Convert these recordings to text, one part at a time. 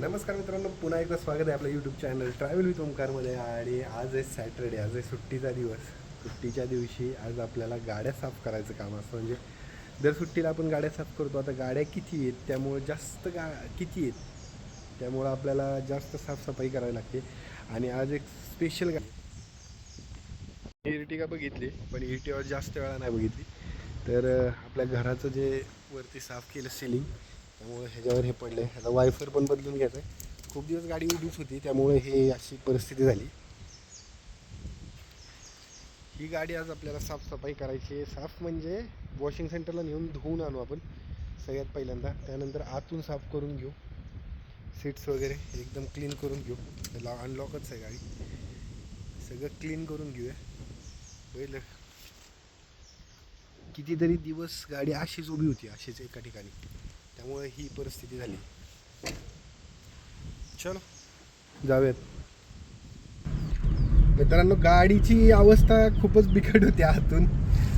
नमस्कार मित्रांनो, पुन्हा एकदा स्वागत आहे आपल्या यूट्यूब चॅनल ट्रॅव्हल विथ ओमकारमध्ये. आणि आज आहे सॅटर्डे, आज आहे सुट्टीचा दिवस. सुट्टीच्या दिवशी आज आपल्याला गाड्या साफ करायचं काम असतं. म्हणजे दर सुट्टीला आपण गाड्या साफ करतो. आता गाड्या किती आहेत त्यामुळं किती आहेत त्यामुळं आपल्याला जास्त साफसफाई करावी लागते. आणि आज एक स्पेशल गाडी इर्टिगा बघितली, पण इर्टिगावर जास्त वेळा नाही बघितली. तर आपल्या घराचं जे वरती साफ केलं सिलिंग, त्यामुळे ह्याच्यावर हे पडले. ह्याचा वायफर पण बदलून घ्यायचा आहे. खूप दिवस गाडी उभीच होती, त्यामुळे हे अशी परिस्थिती झाली. ही गाडी आज आपल्याला साफसफाई करायची आहे. साफ म्हणजे वॉशिंग सेंटरला नेऊन धुवून आणू आपण सगळ्यात पहिल्यांदा. त्यानंतर आतून साफ करून घेऊ, सीट्स वगैरे एकदम क्लीन करून घेऊ. अनलॉकच आहे गाडी, सगळं क्लीन करून घेऊया. पहिलं कितीतरी दिवस गाडी अशीच उभी होती, अशीच एका ठिकाणी, त्यामुळे ही परिस्थिती झाली. चलो जाऊयात. मित्रांनो, गाडीची अवस्था खूपच बिकट होती आतून,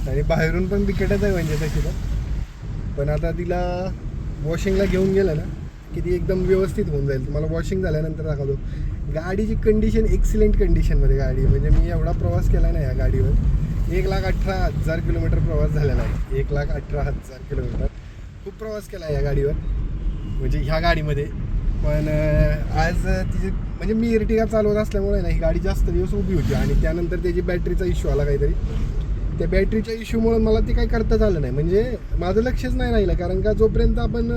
आणि बाहेरून पण बिकटच आहे म्हणजे तशी पण आता तिला वॉशिंगला घेऊन गेलं ना की ती एकदम व्यवस्थित होऊन जाईल. तुम्हाला वॉशिंग झाल्यानंतर दाखवतो. गाडीची कंडिशन एक्सिलेंट कंडिशनमध्ये गाडी, म्हणजे मी एवढा प्रवास केला ना या गाडीवर. 1,18,000 किलोमीटर प्रवास झालेला आहे. 1,18,000 किलोमीटर खूप प्रवास केला या गाडीवर, म्हणजे ह्या गाडीमध्ये. पण आज तिची म्हणजे मी इर्टिगा चालवत असल्यामुळे ना ही गाडी जास्त दिवस उभी होती. आणि त्यानंतर त्याची बॅटरीचा इश्यू आला काहीतरी. त्या बॅटरीच्या इश्यूमुळे मला ते काही करताच आलं नाही. म्हणजे माझं लक्षच नाही राहिलं, कारण का जोपर्यंत आपण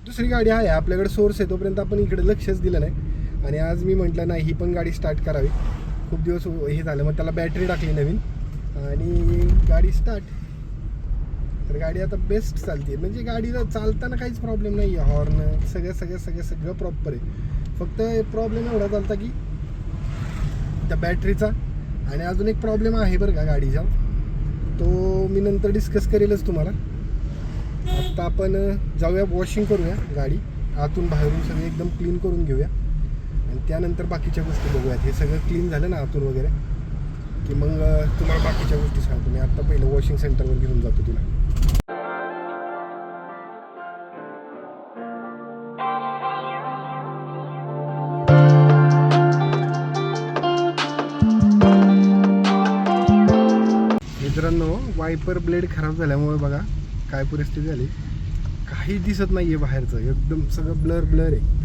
दुसरी गाडी आहे, आपल्याकडे सोर्स आहे, तोपर्यंत आपण इकडे लक्षच दिलं नाही. आणि आज मी म्हटलं नाही, ही पण गाडी स्टार्ट करावी. खूप दिवस हे झालं, मग त्याला बॅटरी टाकली नवीन आणि गाडी स्टार्ट. तर गाडी आता बेस्ट चालते. म्हणजे गाडीला चालताना काहीच प्रॉब्लेम नाही आहे. हॉर्न सगळं प्रॉपर आहे. फक्त प्रॉब्लेम एवढा चालता की त्या बॅटरीचा. आणि अजून एक प्रॉब्लेम आहे बरं का गाडीचा, तो मी नंतर डिस्कस करेलच तुम्हाला. आत्ता आपण जाऊया, वॉशिंग करूया गाडी आतून बाहेरून सगळं एकदम क्लीन करून घेऊया. आणि त्यानंतर बाकीच्या गोष्टी बघूयात. हे सगळं क्लीन झालं ना आतून वगैरे की मग तुम्हाला बाकीच्या गोष्टी सांगतो. मी आत्ता पहिलं वॉशिंग सेंटरवर घेऊन जातो तिला. मित्रांनो, वायपर ब्लेड खराब झाल्यामुळे बघा काय परिस्थिती झाली. काही दिसत नाहीये बाहेरचं, एकदम सगळं ब्लर आहे.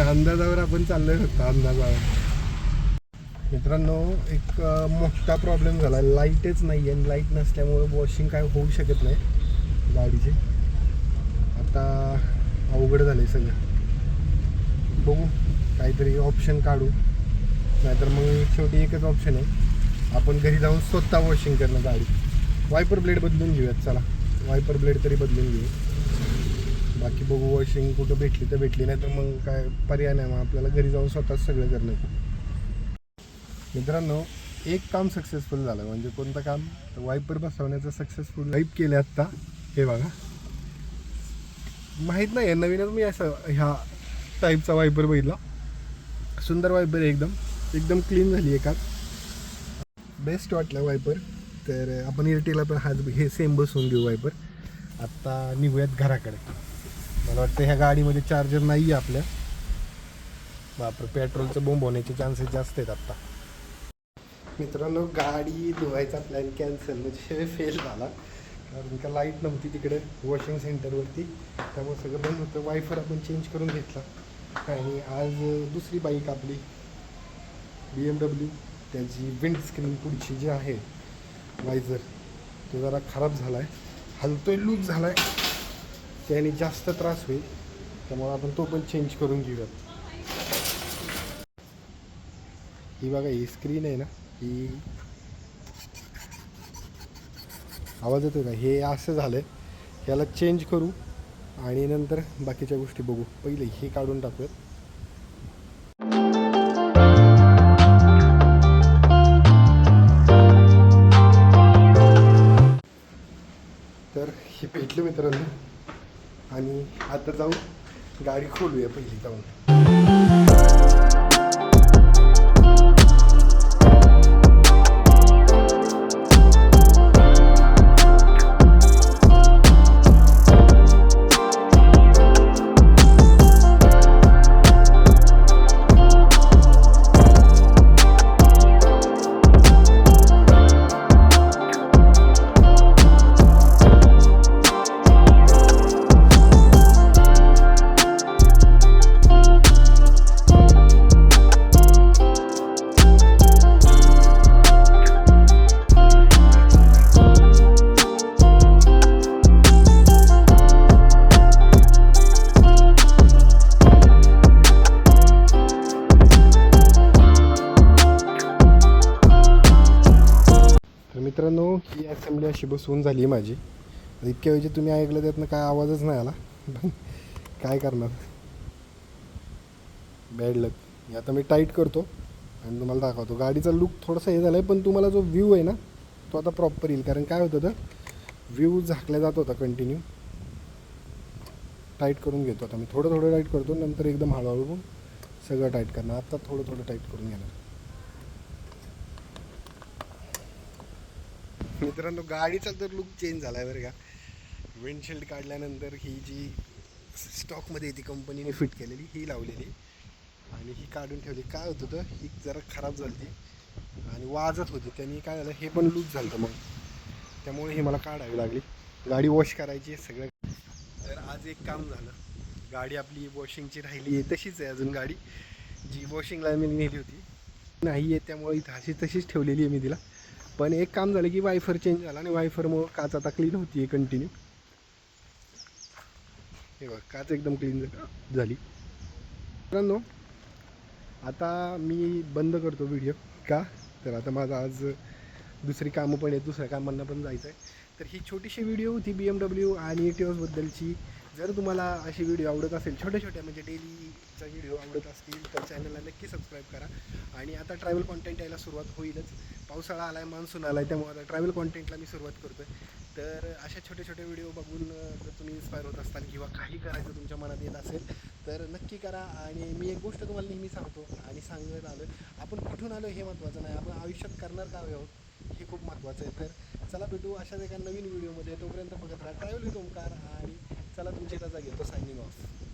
अंदाजावर आपण चाललोय फक्त अंदाजावर. मित्रांनो, एक मोठा प्रॉब्लेम झाला. लाईटच नाही, आणि लाईट नसल्यामुळे वॉशिंग काय होऊ शकत नाही गाडीचे. आता अवघड झाले सगळं. बघू, काहीतरी ऑप्शन काढू. नाहीतर मग शेवटी एकच ऑप्शन आहे, आपण घरी जाऊन स्वतः वॉशिंग करणं गाडी. वायपर ब्लेड बदलून घेऊयात. चला, वायपर ब्लेड तरी बदलून घेऊ. बाकी बघू, वॉशिंग कुठं भेटली तर भेटली, नाही तर मग काय पर्याय नाही. मग आपल्याला घरी जाऊन स्वतःच सगळं करणं. मित्रांनो, एक काम सक्सेसफुल झालं. म्हणजे कोणतं काम? तर वायपर बसवण्याचं सक्सेसफुल वाईप केले आत्ता. हे बघा, माहीत नाही नवीनच मी असं ह्या टाईपचा वायपर बघितला. सुंदर वायपर आहे, एकदम क्लीन झाली. एकाच बेस्ट वाटलं वायपर. तर आपण इर्टिगाला पण हे सेम बसवून घेऊ वायपर. आत्ता निघूयात घराकडे. मला वाटतं ह्या गाडीमध्ये चार्जर नाही आहे आपल्या. बापरे, पेट्रोलचं बोंब होण्याचे चान्सेस जास्त आहेत आत्ता. मित्रांनो, गाडी धुवायचा प्लॅन कॅन्सल, म्हणजे फेल झाला. कारण का लाईट नव्हती तिकडे वॉशिंग सेंटरवरती, त्यामुळे सगळं बंद होतं. वायफर आपण चेंज करून घेतला. आणि आज दुसरी बाईक आपली BMW, त्याची विंडस्क्रीन पुढची जी आहे वायझर, तो जरा खराब झाला आहे, हलतोय, लूज झाला आहे. त्याने जास्त त्रास होईल, त्यामुळे आपण तो पण चेंज करून घेऊयात. ही बघा, ही स्क्रीन आहे ना, ही आवाज येतो का? हे असं झालं आहे, ह्याला चेंज करू आणि नंतर बाकीच्या गोष्टी बघू. पहिले हे काढून टाकूयात. तर हे पेटलं मित्रांनो, आणि आता जाऊ गाडी खोलूया पहिली जाऊन. तर मित्रांनो ही असेंब्ली अशी बसवून झाली आहे माझी. इतक्या वेळची तुम्ही ऐकलं त्यातनं काय आवाजच नाही आला पण काय करणार, बॅड लक. आता मी टाईट करतो आणि तुम्हाला दाखवतो. गाडीचा लुक थोडासा हे झाला आहे पण तुम्हाला जो व्ह्यू आहे ना तो आता प्रॉपर येईल. कारण काय होतं तर व्ह्यू झाकला जात होता कंटिन्यू. टाईट करून घेतो आता मी, थोडं थोडं टाईट करतो, नंतर एकदम हळूहळू सगळं टाईट करणार. आता थोडं थोडं टाईट करून घेणार. मित्रांनो गाडीचा तर लुक चेंज झाला आहे बरं का. विंडशिल्ड काढल्यानंतर ही जी स्टॉकमध्ये ती कंपनीने फिट केलेली ही लावलेली आणि ही काढून ठेवली. काय होतं तर ही जरा खराब झाली आणि वाजत होती, त्यांनी काय झालं हे पण लूज झालं मग, त्यामुळे ही मला काढावी लागली. गाडी वॉश करायची सगळं. तर आज एक काम झालं, गाडी आपली वॉशिंगची राहिली आहे तशीच आहे अजून. गाडी जी वॉशिंगला मी नेली होती नाही आहे त्यामुळे इथं अशी तशीच ठेवलेली आहे मी तिला. पण एक काम झालं की वायफर चेंज झाला आणि वायफरमुळं काच आता क्लीन होती आहे कंटिन्यू. हे बघ काच एकदम क्लीन झाली. मित्रांनो आता मी बंद करतो व्हिडिओ का, तर आता माझं आज दुसरी कामं पण आहेत, दुसऱ्या कामांना पण जायचं आहे. तर ही छोटीशी व्हिडिओ होती BMW आणि टिओसबद्दलची. जर तुम्हाला अशी व्हिडिओ आवडत असेल, छोट्या छोट्या म्हणजे डेलीचा व्हिडिओ आवडत असतील तर चॅनलला नक्की सबस्क्राईब करा. आणि आता ट्रॅव्हल कॉन्टेंट यायला सुरुवात होईलच. पावसाळा आला आहे, मान्सून आला आहे, त्यामुळे आता ट्रॅव्हल कॉन्टेंटला मी सुरुवात करतो आहे. तर अशा छोटे छोटे व्हिडिओ बघून जर तुम्ही इन्स्पायर होत असाल किंवा काही करायचं तुमच्या मनात येत असेल तर नक्की करा. आणि मी एक गोष्ट तुम्हाला नेहमी सांगतो आणि सांगत आलो, आपण कुठून आलो हे महत्त्वाचं नाही, आपण आयुष्यात करणार काय आहोत हे खूप महत्त्वाचं आहे. तर चला भेटू अशाच एका नवीन व्हिडिओमध्ये. तोपर्यंत बघत राहा ट्रॅव्हल विथ ओमकार आणि चला तुमची रजा घेतो, सायनिंग ऑफ.